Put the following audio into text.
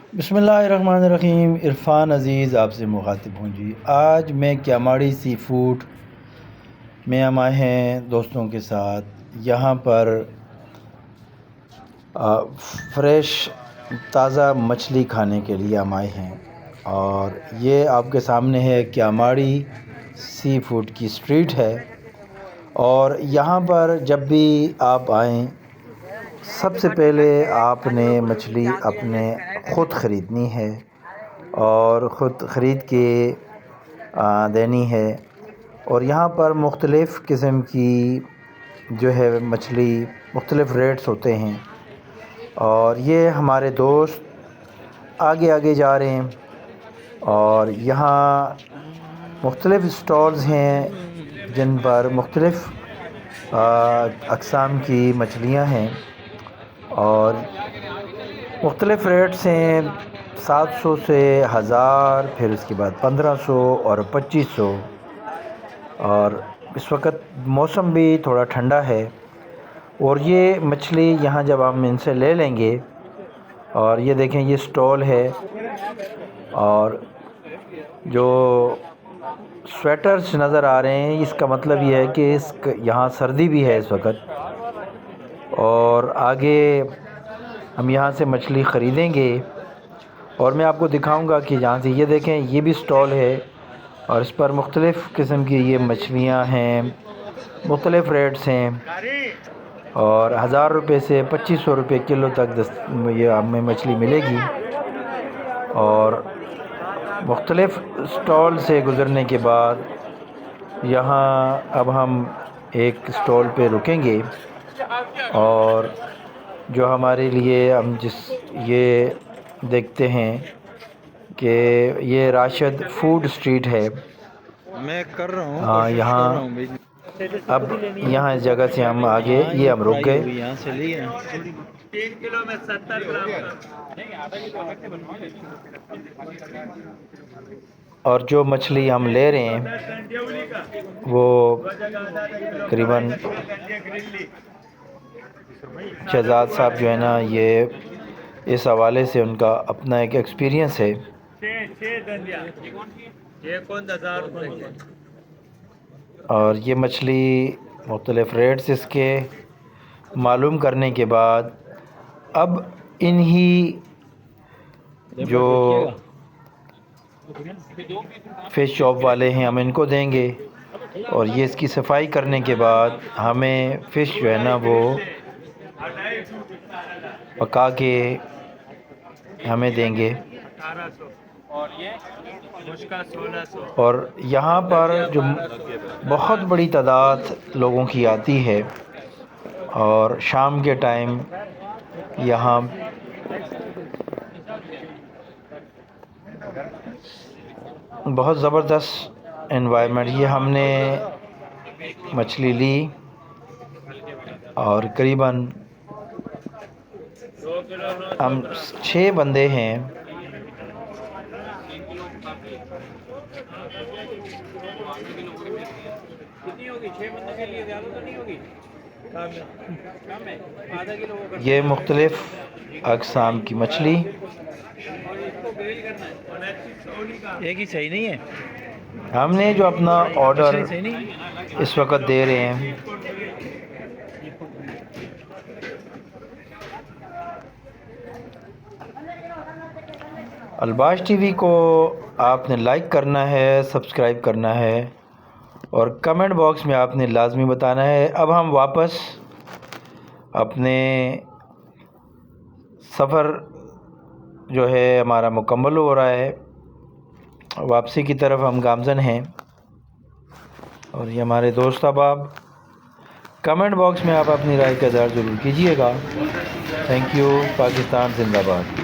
बिस्मिल्लाहिर्रहमानिर्रहीम। इरफ़ान अज़ीज़ आपसे मुखातिब हूँ जी। आज मैं क्यामाड़ी सी फूड में हम आए हैं दोस्तों के साथ। यहाँ पर फ्रेश ताज़ा मछली खाने के लिए हम आए हैं और ये आपके सामने है क्यामाड़ी सी फूड की स्ट्रीट है। और यहाँ पर जब भी आप आएँ, सबसे पहले आपने मछली अपने ख़ुद ख़रीदनी है और ख़ुद ख़रीद के देनी है। और यहाँ पर मुख्तलिफ़ किस्म की जो है मछली मुख्तलिफ़ रेट्स होते हैं। और ये हमारे दोस्त आगे आगे जा रहे हैं और यहाँ मुख्तलिफ़ स्टॉल्स हैं जिन पर मुख्तलिफ़ अक़साम की मछलियाँ हैं और मुख्तलिफ़ रेट्स हैं। 700 से 1000, फिर उसके बाद 1500 और 2500। और इस वक्त मौसम भी थोड़ा ठंडा है और ये मछली यहाँ जब हम इनसे ले लेंगे, और ये देखें ये स्टॉल है और जो स्वेटर्स नज़र आ रहे हैं, इसका मतलब ये है कि यहाँ सर्दी भी है इस वक्त। और आगे हम यहाँ से मछली ख़रीदेंगे और मैं आपको दिखाऊंगा कि यहाँ से ये देखें ये भी स्टॉल है और इस पर मुख्तलिफ़ किस्म की ये मछलियाँ हैं, मुख्तलिफ़ रेट्स हैं और 1000 रुपये से 2500 रुपये किलो तक ये हमें मछली मिलेगी। और मुख्तलिफ़ स्टॉल से गुज़रने के बाद यहाँ अब हम एक स्टॉल पे रुकेंगे और जो हमारे लिए हम ये देखते हैं कि ये राशिद फूड स्ट्रीट है। मैं कर रहा हूँ हाँ, यहाँ अब यहाँ इस जगह से हम आगे ये हम रुक गए। यहाँ से लिए 3 किलो में 70 ग्राम। और जो मछली हम ले रहे हैं वो करीबन शहजाद साहब जो है ना, ये इस हवाले से उनका अपना एक एक्सपीरियंस है। और ये मछली मुख्तलिफ़ रेट्स इसके मालूम करने के बाद अब इन्हीं जो फ़िश शॉप वाले हैं हम इनको देंगे और ये इसकी सफाई करने के बाद हमें फ़िश जो है ना वो पका के हमें देंगे। और यहाँ पर जो बहुत बड़ी तादाद लोगों की आती है और शाम के टाइम यहाँ बहुत ज़बरदस्त एनवायरनमेंट। ये हमने मछली ली और करीबन हम 6 बंदे हैं। ये मुख्तलिफ़ अक़साम की मछली, एक ही सही नहीं है। हमने जो अपना ऑर्डर इस वक्त दे रहे हैं, अलबाश टीवी को आपने लाइक करना है, सब्सक्राइब करना है और कमेंट बॉक्स में आपने लाजमी बताना है। अब हम वापस अपने सफ़र जो है हमारा मुकम्मल हो रहा है, वापसी की तरफ हम गामज़न हैं। और ये हमारे दोस्त अहबाब, कमेंट बॉक्स में आप अपनी राय का इज़हार ज़रूर कीजिएगा। Thank you. पाकिस्तान जिंदाबाद।